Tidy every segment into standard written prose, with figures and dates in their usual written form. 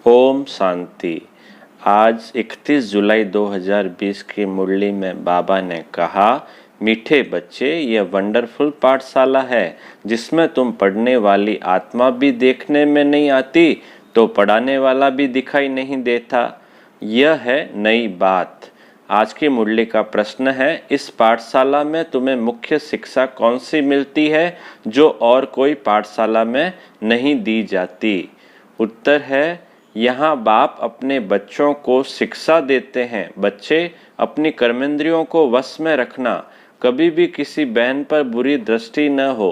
ओम शांति। आज 31 जुलाई 2020 की मुरली में बाबा ने कहा, मीठे बच्चे, यह वंडरफुल पाठशाला है जिसमें तुम पढ़ने वाली आत्मा भी देखने में नहीं आती तो पढ़ाने वाला भी दिखाई नहीं देता। यह है नई बात। आज की मुरली का प्रश्न है, इस पाठशाला में तुम्हें मुख्य शिक्षा कौन सी मिलती है जो और कोई पाठशाला में नहीं दी जाती? उत्तर है, यहाँ बाप अपने बच्चों को शिक्षा देते हैं। बच्चे, अपनी कर्मेंद्रियों को वश में रखना, कभी भी किसी बहन पर बुरी दृष्टि न हो।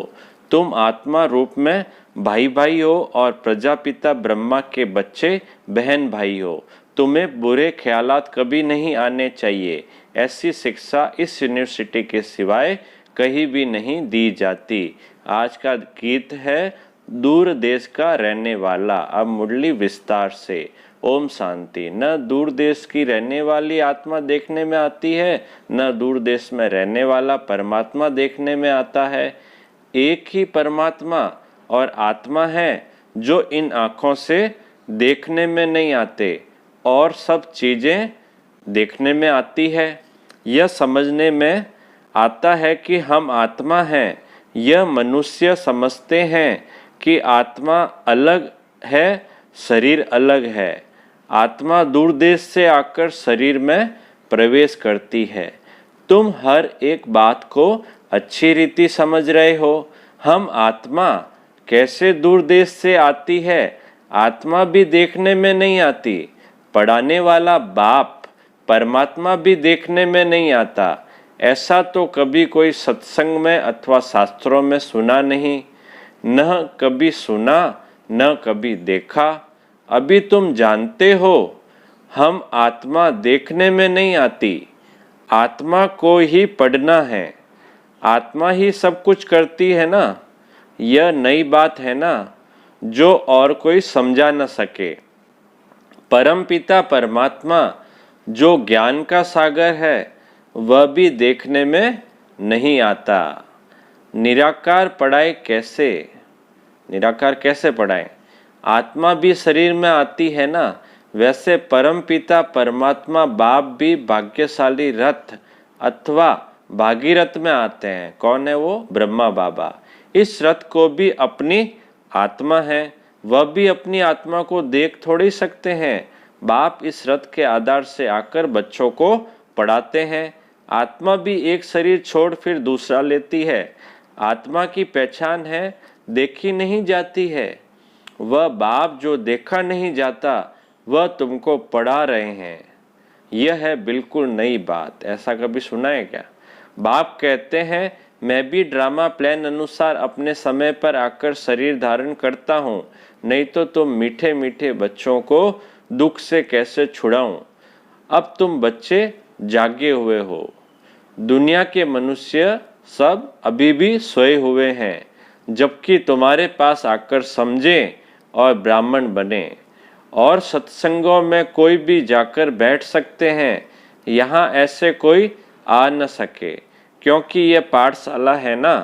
तुम आत्मा रूप में भाई भाई हो और प्रजापिता ब्रह्मा के बच्चे बहन भाई हो। तुम्हें बुरे ख्यालात कभी नहीं आने चाहिए। ऐसी शिक्षा इस यूनिवर्सिटी के सिवाय कहीं भी नहीं दी जाती। आज का गीत है दूर देश का रहने वाला। अब मुरली विस्तार से। ओम शांति। न दूर देश की रहने वाली आत्मा देखने में आती है, न दूर देश में रहने वाला परमात्मा देखने में आता है। एक ही परमात्मा और आत्मा है जो इन आँखों से देखने में नहीं आते और सब चीज़ें देखने में आती है। यह समझने में आता है कि हम आत्मा हैं। यह मनुष्य समझते हैं कि आत्मा अलग है, शरीर अलग है। आत्मा दूर देश से आकर शरीर में प्रवेश करती है। तुम हर एक बात को अच्छी रीति समझ रहे हो। हम आत्मा कैसे दूर देश से आती है? आत्मा भी देखने में नहीं आती। पढ़ाने वाला बाप परमात्मा भी देखने में नहीं आता। ऐसा तो कभी कोई सत्संग में अथवा शास्त्रों में सुना नहीं, न कभी सुना न कभी देखा। अभी तुम जानते हो, हम आत्मा देखने में नहीं आती। आत्मा को ही पढ़ना है। आत्मा ही सब कुछ करती है ना। यह नई बात है ना, जो और कोई समझा न सके। परमपिता परमात्मा जो ज्ञान का सागर है, वह भी देखने में नहीं आता। निराकार पढ़ाए कैसे? निराकार कैसे पढ़ाएं? आत्मा भी शरीर में आती है ना। वैसे परमपिता परमात्मा बाप भी भाग्यशाली रथ अथवा भागीरथ में आते हैं। कौन है वो? ब्रह्मा बाबा। इस रथ को भी अपनी आत्मा है। वह भी अपनी आत्मा को देख थोड़ी सकते हैं। बाप इस रथ के आधार से आकर बच्चों को पढ़ाते हैं। आत्मा भी एक शरीर छोड़ फिर दूसरा लेती है। आत्मा की पहचान है, देखी नहीं जाती है। वह बाप जो देखा नहीं जाता, वह तुमको पढ़ा रहे हैं। यह है बिल्कुल नई बात। ऐसा कभी सुना है क्या? बाप कहते हैं, मैं भी ड्रामा प्लान अनुसार अपने समय पर आकर शरीर धारण करता हूँ, नहीं तो तुम मीठे मीठे बच्चों को दुख से कैसे छुड़ाऊं। अब तुम बच्चे जागे हुए हो। दुनिया के मनुष्य सब अभी भी सोए हुए हैं, जबकि तुम्हारे पास आकर समझें और ब्राह्मण बने। और सत्संगों में कोई भी जाकर बैठ सकते हैं। यहाँ ऐसे कोई आ न सके, क्योंकि यह पाठशाला है ना।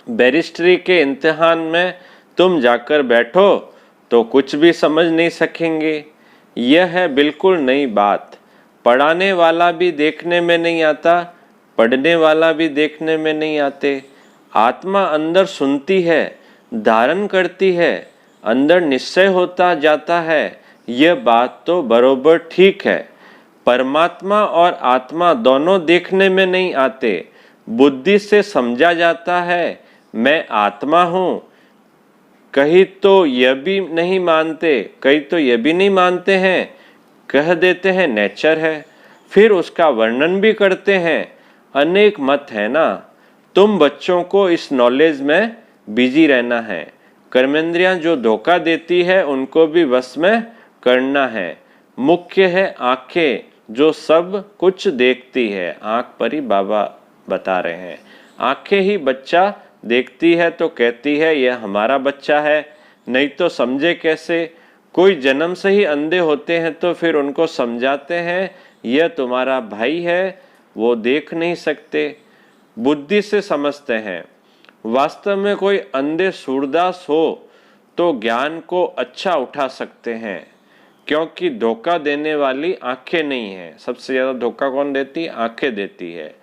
बैरिस्ट्री के इम्तिहान में तुम जाकर बैठो तो कुछ भी समझ नहीं सकेंगे। यह है बिल्कुल नई बात। पढ़ाने वाला भी देखने में नहीं आता, पढ़ने वाला भी देखने में नहीं आते। आत्मा अंदर सुनती है, धारण करती है, अंदर निश्चय होता जाता है। यह बात तो बरोबर ठीक है। परमात्मा और आत्मा दोनों देखने में नहीं आते। बुद्धि से समझा जाता है मैं आत्मा हूँ। कहीं तो यह भी नहीं मानते, कहीं तो यह भी नहीं मानते हैं, कह देते हैं नेचर है, फिर उसका वर्णन भी करते हैं। अनेक मत है ना। तुम बच्चों को इस नॉलेज में बिजी रहना है। कर्मेंद्रियां जो धोखा देती है उनको भी वश में करना है। मुख्य है आंखें जो सब कुछ देखती है। आंख पर ही बाबा बता रहे हैं। आंखें ही बच्चा देखती है तो कहती है यह हमारा बच्चा है, नहीं तो समझे कैसे? कोई जन्म से ही अंधे होते हैं तो फिर उनको समझाते हैं यह तुम्हारा भाई है, वो देख नहीं सकते। बुद्धि से समझते हैं। वास्तव में कोई अंधे सूरदास हो तो ज्ञान को अच्छा उठा सकते हैं। क्योंकि धोखा देने वाली आंखें नहीं है। सबसे ज्यादा धोखा कौन देती है? आंखें देती है।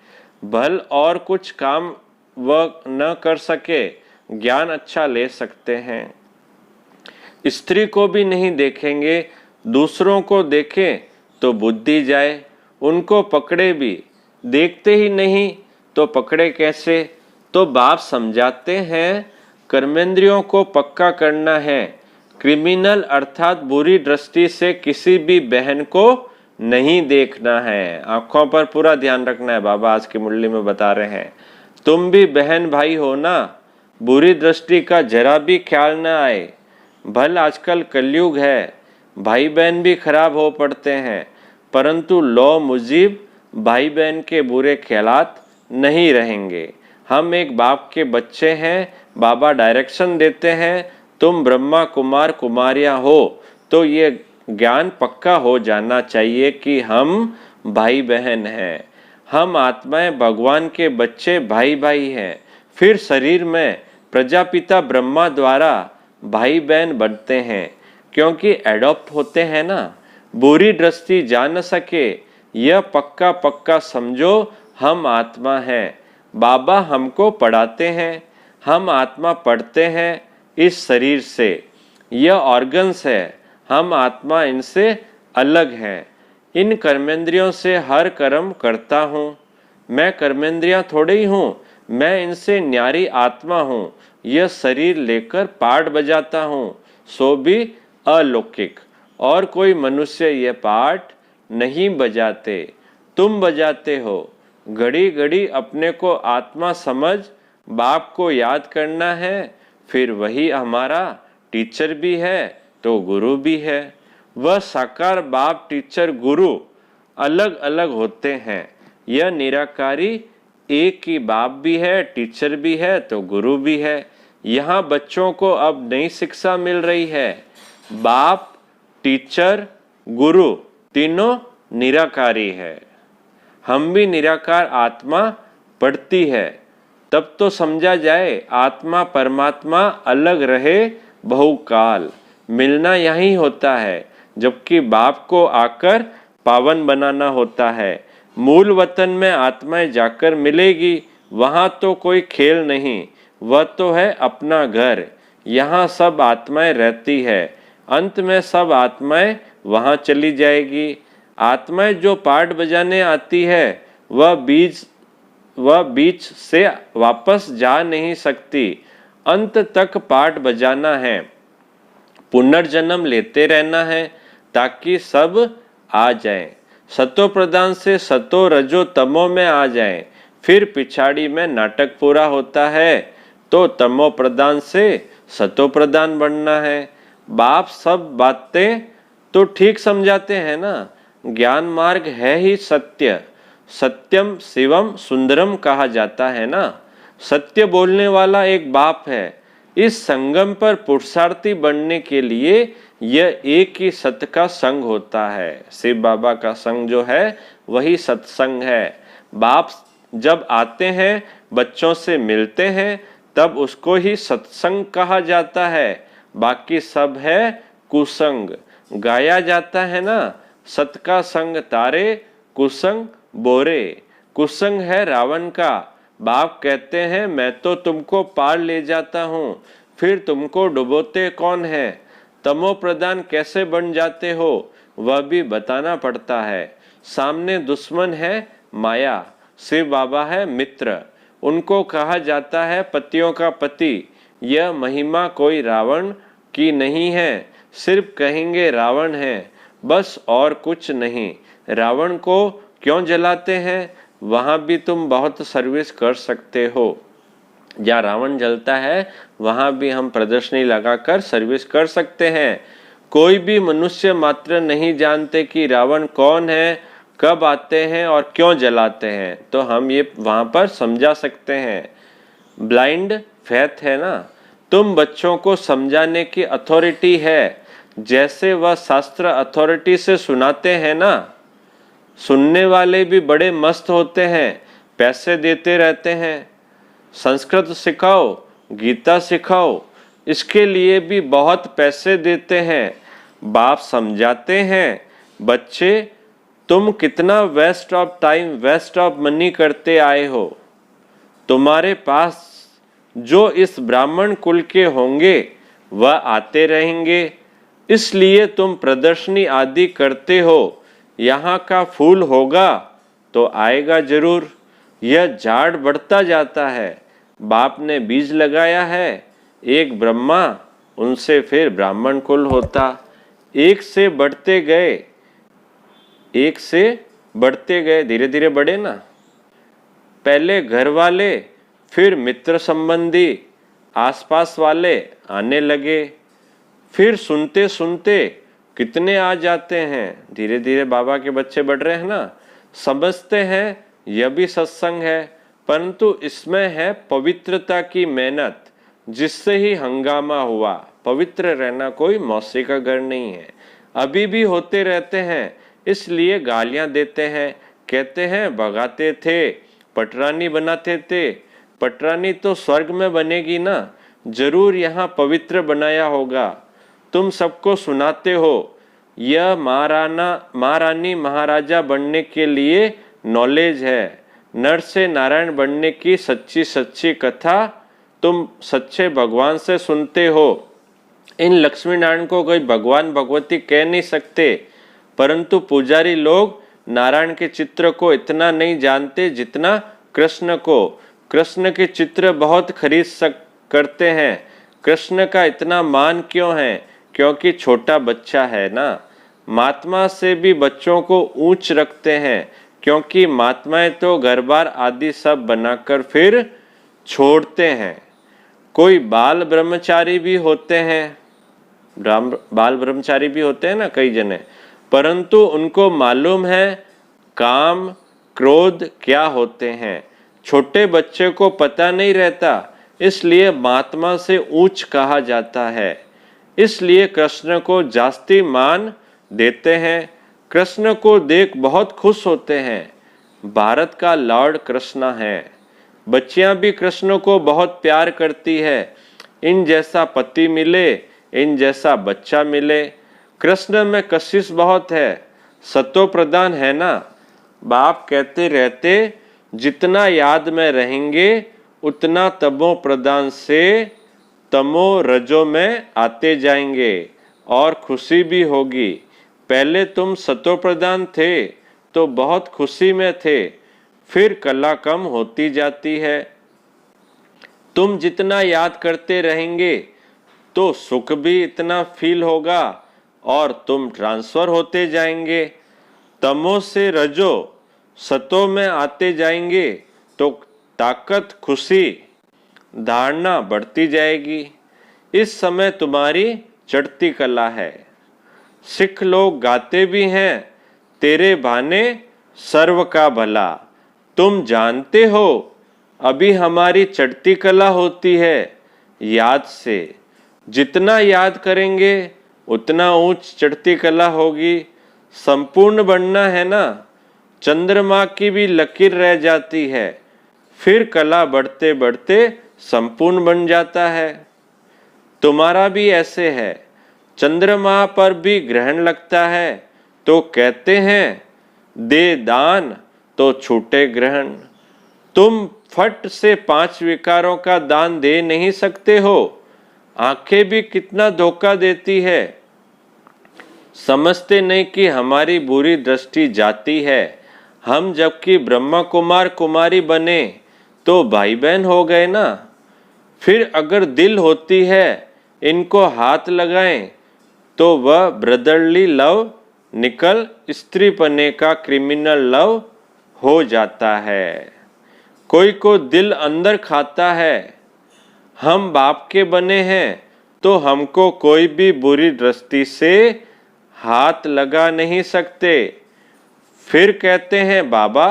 भल और कुछ काम वह न कर सके, ज्ञान अच्छा ले सकते हैं। स्त्री को भी नहीं देखेंगे, दूसरों को देखें तो बुद्धि जाए। उनको पकड़े भी, देखते ही नहीं तो पकड़े कैसे? तो बाप समझाते हैं कर्मेंद्रियों को पक्का करना है। क्रिमिनल अर्थात बुरी दृष्टि से किसी भी बहन को नहीं देखना है। आंखों पर पूरा ध्यान रखना है। बाबा आज की मुरली में बता रहे हैं, तुम भी बहन भाई हो ना, बुरी दृष्टि का जरा भी ख्याल न आए। भल आजकल कलयुग है, भाई बहन भी खराब हो पड़ते हैं, परंतु लो मुजीब भाई बहन के बुरे ख्यालात नहीं रहेंगे। हम एक बाप के बच्चे हैं, बाबा डायरेक्शन देते हैं, तुम ब्रह्मा कुमार कुमारियां हो, तो ये ज्ञान पक्का हो जाना चाहिए कि हम भाई बहन हैं। हम आत्माएं भगवान के बच्चे भाई भाई हैं। फिर शरीर में प्रजापिता ब्रह्मा द्वारा भाई बहन बनते हैं, क्योंकि एडॉप्ट होते हैं ना। बुरी दृष्टि जा न सके, यह पक्का पक्का समझो, हम आत्मा हैं। बाबा हमको पढ़ाते हैं, हम आत्मा पढ़ते हैं इस शरीर से। यह ऑर्गन्स है, हम आत्मा इनसे अलग हैं। इन कर्मेंद्रियों से हर कर्म करता हूँ। मैं कर्मेंद्रियां थोड़े ही हूँ, मैं इनसे न्यारी आत्मा हूँ। यह शरीर लेकर पाठ बजाता हूँ, सो भी अलौकिक। और कोई मनुष्य यह पाठ नहीं बजाते, तुम बजाते हो। घड़ी घड़ी अपने को आत्मा समझ बाप को याद करना है, फिर वही हमारा टीचर भी है तो गुरु भी है। वह साकार बाप टीचर गुरु अलग अलग होते हैं। यह निराकारी एक ही बाप भी है, टीचर भी है तो गुरु भी है। यहाँ बच्चों को अब नई शिक्षा मिल रही है। बाप, टीचर, गुरु तीनों निराकारी है। हम भी निराकार आत्मा पढ़ती है, तब तो समझा जाए आत्मा परमात्मा अलग रहे बहुकाल। मिलना यही होता है, जबकि बाप को आकर पावन बनाना होता है। मूल वतन में आत्माएं जाकर मिलेगी, वहाँ तो कोई खेल नहीं, वह तो है अपना घर। यहाँ सब आत्माएं रहती है, अंत में सब आत्माएं वहाँ चली जाएगी। आत्माएं जो पाठ बजाने आती है, वह बीच से वापस जा नहीं सकती। अंत तक पाठ बजाना है, पुनर्जन्म लेते रहना है, ताकि सब आ जाए। सतो प्रधान से सतो रजो तमो में आ जाए। फिर पिछाड़ी में नाटक पूरा होता है, तो तमो प्रधान से सतो प्रधान बनना है। बाप सब बातें तो ठीक समझाते हैं ना। ज्ञान मार्ग है ही सत्य, सत्यम शिवम सुंदरम कहा जाता है ना। सत्य बोलने वाला एक बाप है। इस संगम पर पुरुषार्थी बनने के लिए यह एक ही सत्य का संग होता है। शिव बाबा का संग जो है वही सत्संग है। बाप जब आते हैं, बच्चों से मिलते हैं, तब उसको ही सत्संग कहा जाता है। बाकी सब है कुसंग। गाया जाता है ना, सत का संग तारे, कुसंग बोरे। कुसंग है रावण का। बाप कहते हैं मैं तो तुमको पार ले जाता हूँ, फिर तुमको डुबोते कौन है? तमो प्रधान कैसे बन जाते हो वह भी बताना पड़ता है। सामने दुश्मन है माया, शिव बाबा है मित्र। उनको कहा जाता है पतियों का पति। यह महिमा कोई रावण की नहीं है, सिर्फ कहेंगे रावण है, बस और कुछ नहीं। रावण को क्यों जलाते हैं? वहां भी तुम बहुत सर्विस कर सकते हो। जहाँ रावण जलता है वहां भी हम प्रदर्शनी लगाकर सर्विस कर सकते हैं। कोई भी मनुष्य मात्र नहीं जानते कि रावण कौन है, कब आते हैं और क्यों जलाते हैं, तो हम ये वहां पर समझा सकते हैं। ब्लाइंड फेथ है ना। तुम बच्चों को समझाने की अथॉरिटी है, जैसे वह शास्त्र अथॉरिटी से सुनाते हैं ना। सुनने वाले भी बड़े मस्त होते हैं, पैसे देते रहते हैं। संस्कृत सिखाओ, गीता सिखाओ, इसके लिए भी बहुत पैसे देते हैं। बाप समझाते हैं, बच्चे तुम कितना waste of time, waste of money करते आए हो। तुम्हारे पास जो इस ब्राह्मण कुल के होंगे वह आते रहेंगे, इसलिए तुम प्रदर्शनी आदि करते हो। यहाँ का फूल होगा तो आएगा जरूर। यह झाड़ बढ़ता जाता है। बाप ने बीज लगाया है, एक ब्रह्मा, उनसे फिर ब्राह्मण कुल होता। एक से बढ़ते गए, एक से बढ़ते गए, धीरे धीरे बढ़े ना। पहले घर वाले, फिर मित्र संबंधी, आसपास वाले आने लगे। फिर सुनते सुनते कितने आ जाते हैं। धीरे धीरे बाबा के बच्चे बढ़ रहे हैं ना। समझते हैं यह भी सत्संग है, परंतु इसमें है पवित्रता की मेहनत, जिससे ही हंगामा हुआ। पवित्र रहना कोई मौसी का घर नहीं है। अभी भी होते रहते हैं, इसलिए गालियां देते हैं, कहते हैं भगाते थे, पटरानी बनाते थे। पटरानी तो स्वर्ग में बनेगी ना, जरूर यहाँ पवित्र बनाया होगा। तुम सबको सुनाते हो, यह महारानी महाराजा बनने के लिए नॉलेज है। नर से नारायण बनने की सच्ची सच्ची कथा तुम सच्चे भगवान से सुनते हो। इन लक्ष्मी नारायण को कोई भगवान भगवती कह नहीं सकते, परंतु पुजारी लोग नारायण के चित्र को इतना नहीं जानते जितना कृष्ण को। कृष्ण के चित्र बहुत करते हैं। कृष्ण का इतना मान क्यों है? क्योंकि छोटा बच्चा है ना। महात्मा से भी बच्चों को ऊंच रखते हैं, क्योंकि महात्माएं तो घर बार आदि सब बनाकर फिर छोड़ते हैं। कोई बाल ब्रह्मचारी भी होते हैं, बाल ब्रह्मचारी भी होते हैं ना कई जने, परंतु उनको मालूम है काम क्रोध क्या होते हैं। छोटे बच्चे को पता नहीं रहता, इसलिए महात्मा से ऊंच कहा जाता है। इसलिए कृष्ण को जास्ती मान देते हैं। कृष्ण को देख बहुत खुश होते हैं। भारत का लॉर्ड कृष्ण है। बच्चियां भी कृष्ण को बहुत प्यार करती है। इन जैसा पति मिले, इन जैसा बच्चा मिले। कृष्ण में कशिश बहुत है, सतो प्रधान है ना। बाप कहते रहते, जितना याद में रहेंगे उतना तमो प्रधान से तमो रजो में आते जाएंगे और खुशी भी होगी। पहले तुम सतो प्रधान थे तो बहुत खुशी में थे, फिर कला कम होती जाती है। तुम जितना याद करते रहेंगे तो सुख भी इतना फील होगा और तुम ट्रांसफर होते जाएंगे। तमो से रजो सतो में आते जाएंगे तो ताकत, खुशी, धारणा बढ़ती जाएगी। इस समय तुम्हारी चढ़ती कला है। सिख लोग गाते भी हैं, तेरे भाने सर्व का भला। तुम जानते हो अभी हमारी चढ़ती कला होती है याद से। जितना याद करेंगे उतना ऊंच चढ़ती कला होगी। संपूर्ण बनना है ना, चंद्रमा की भी लकीर रह जाती है, फिर कला बढ़ते बढ़ते संपूर्ण बन जाता है। तुम्हारा भी ऐसे है। चंद्रमा पर भी ग्रहण लगता है तो कहते हैं दे दान तो छूटे ग्रहण। तुम फट से 5 विकारों का दान दे नहीं सकते हो। आंखें भी कितना धोखा देती है। समझते नहीं कि हमारी बुरी दृष्टि जाती है। हम जबकि ब्रह्मा कुमार कुमारी बने तो भाई बहन हो गए ना। फिर अगर दिल होती है इनको हाथ लगाएं तो वह ब्रदरली लव निकल स्त्री पने का क्रिमिनल लव हो जाता है। कोई को दिल अंदर खाता है। हम बाप के बने हैं तो हमको कोई भी बुरी दृष्टि से हाथ लगा नहीं सकते। फिर कहते हैं बाबा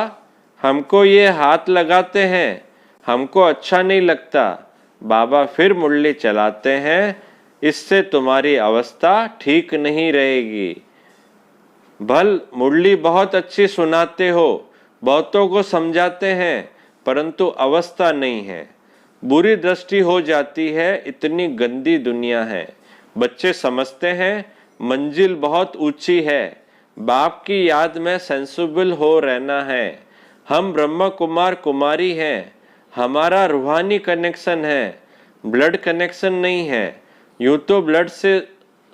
हमको ये हाथ लगाते हैं, हमको अच्छा नहीं लगता। बाबा फिर मुरली चलाते हैं, इससे तुम्हारी अवस्था ठीक नहीं रहेगी। भल मुरली बहुत अच्छी सुनाते हो, बहुतों को समझाते हैं, परंतु अवस्था नहीं है। बुरी दृष्टि हो जाती है। इतनी गंदी दुनिया है। बच्चे समझते हैं मंजिल बहुत ऊंची है, बाप की याद में सेंसिबल हो रहना है। हम ब्रह्मा कुमार कुमारी हैं, हमारा रूहानी कनेक्शन है, ब्लड कनेक्शन नहीं है। यूं तो ब्लड से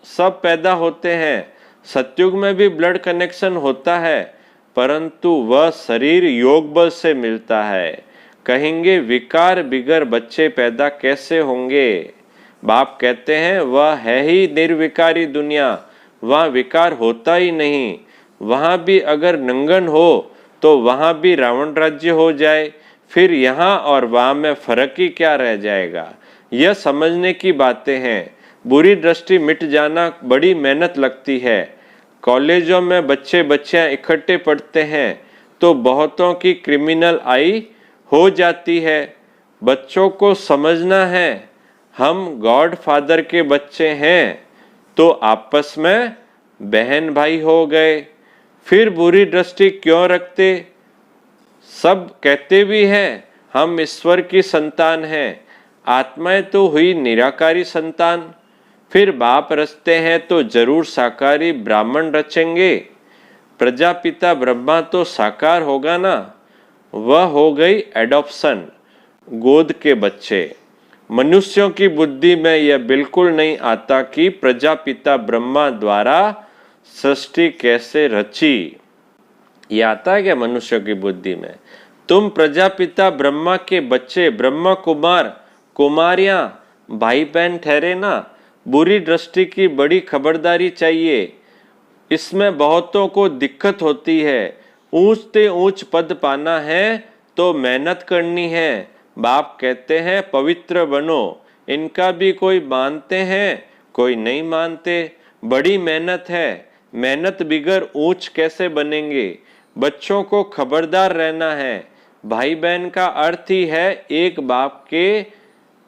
सब पैदा होते हैं, सतयुग में भी ब्लड कनेक्शन होता है, परंतु वह शरीर योग बल से मिलता है। कहेंगे विकार बिगर बच्चे पैदा कैसे होंगे? बाप कहते हैं वह है ही निर्विकारी दुनिया, वहाँ विकार होता ही नहीं। वहाँ भी अगर नंगन हो तो वहाँ भी रावण राज्य हो जाए, फिर यहाँ और वहाँ में फर्क ही क्या रह जाएगा? यह समझने की बातें हैं। बुरी दृष्टि मिट जाना बड़ी मेहनत लगती है। कॉलेजों में बच्चे बच्चियां इकट्ठे पढ़ते हैं तो बहुतों की क्रिमिनल आई हो जाती है। बच्चों को समझना है हम गॉड फादर के बच्चे हैं तो आपस में बहन भाई हो गए। फिर बुरी दृष्टि क्यों रखते? सब कहते भी हैं हम ईश्वर की संतान हैं, आत्माएं तो हुई निराकारी संतान। फिर बाप रचते हैं तो जरूर साकारी ब्राह्मण रचेंगे। प्रजापिता ब्रह्मा तो साकार होगा ना, वह हो गई एडॉप्शन, गोद के बच्चे। मनुष्यों की बुद्धि में यह बिल्कुल नहीं आता कि प्रजापिता ब्रह्मा द्वारा सृष्टि कैसे रची। यह आता है क्या मनुष्यों की बुद्धि में? तुम प्रजापिता ब्रह्मा के बच्चे, ब्रह्मा कुमार कुमारियां भाई बहन ठहरे ना। बुरी दृष्टि की बड़ी खबरदारी चाहिए, इसमें बहुतों को दिक्कत होती है। ऊंच से ऊंच पद पाना है तो मेहनत करनी है। बाप कहते हैं पवित्र बनो। इनका भी कोई मानते हैं, कोई नहीं मानते। बड़ी मेहनत है, मेहनत बिगर ऊंच कैसे बनेंगे? बच्चों को खबरदार रहना है। भाई बहन का अर्थ ही है एक बाप के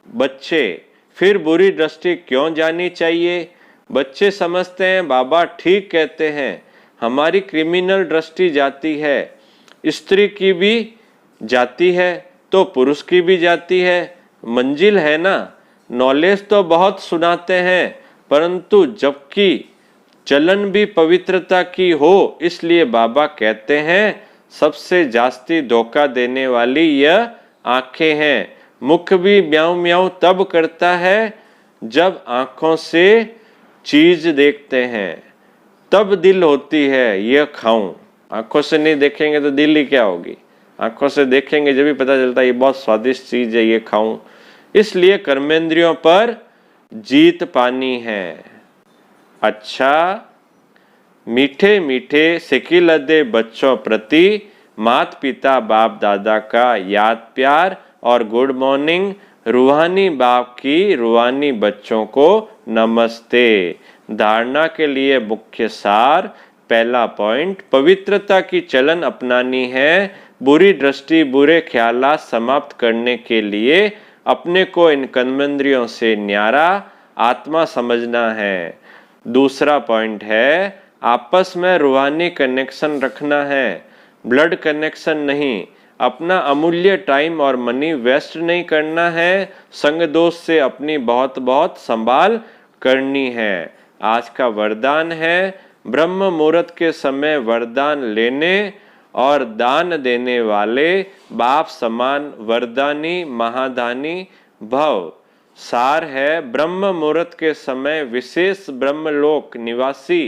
बच्चे। फिर बुरी दृष्टि क्यों जानी चाहिए? बच्चे समझते हैं बाबा ठीक कहते हैं, हमारी क्रिमिनल दृष्टि जाती है। स्त्री की भी जाती है तो पुरुष की भी जाती है। मंजिल है ना। नॉलेज तो बहुत सुनाते हैं, परंतु जबकि चलन भी पवित्रता की हो, इसलिए बाबा कहते हैं सबसे जास्ती धोखा देने वाली यह आंखें हैं। मुख भी म्याऊं म्याऊं तब करता है जब आंखों से चीज देखते हैं, तब दिल होती है यह खाऊं। आंखों से नहीं देखेंगे तो दिल ही क्या होगी? आंखों से देखेंगे जब भी पता चलता है ये बहुत स्वादिष्ट चीज है, ये खाऊं। इसलिए कर्मेंद्रियों पर जीत पानी है। अच्छा, मीठे मीठे सिकिलदे बच्चों प्रति माता पिता बाप दादा का याद प्यार और गुड मॉर्निंग। रूहानी बाप की रूहानी बच्चों को नमस्ते। धारणा के लिए मुख्य सार, पहला पॉइंट, पवित्रता की चलन अपनानी है। बुरी दृष्टि बुरे ख्यालात समाप्त करने के लिए अपने को इन कर्मेंद्रियों से न्यारा आत्मा समझना है। दूसरा पॉइंट है आपस में रूहानी कनेक्शन रखना है, ब्लड कनेक्शन नहीं। अपना अमूल्य टाइम और मनी वेस्ट नहीं करना है। संग दोष से अपनी बहुत बहुत संभाल करनी है। आज का वरदान है ब्रह्म मुहूर्त के समय वरदान लेने और दान देने वाले बाप समान वरदानी महादानी भव। सार है ब्रह्म मुहूर्त के समय विशेष ब्रह्मलोक निवासी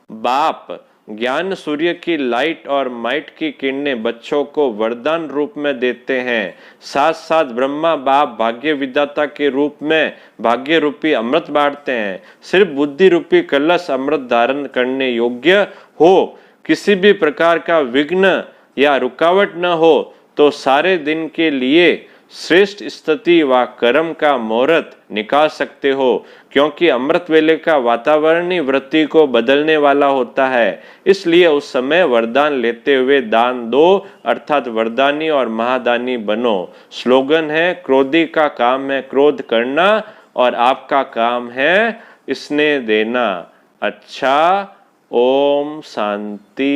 बाप ज्ञान सूर्य की लाइट और माइट की किरणें बच्चों को वरदान रूप में देते हैं। साथ साथ ब्रह्मा बाप भाग्य विदाता के रूप में भाग्य रूपी अमृत बांटते हैं। सिर्फ बुद्धि रूपी कलश अमृत धारण करने योग्य हो, किसी भी प्रकार का विघ्न या रुकावट न हो तो सारे दिन के लिए श्रेष्ठ स्थिति व कर्म का मुहूर्त निकाल सकते हो, क्योंकि अमृत वेले का वातावरण ही वृत्ति को बदलने वाला होता है। इसलिए उस समय वरदान लेते हुए दान दो, अर्थात वरदानी और महादानी बनो। स्लोगन है क्रोधी का काम है क्रोध करना और आपका काम है स्नेह देना। अच्छा, ओम शांति।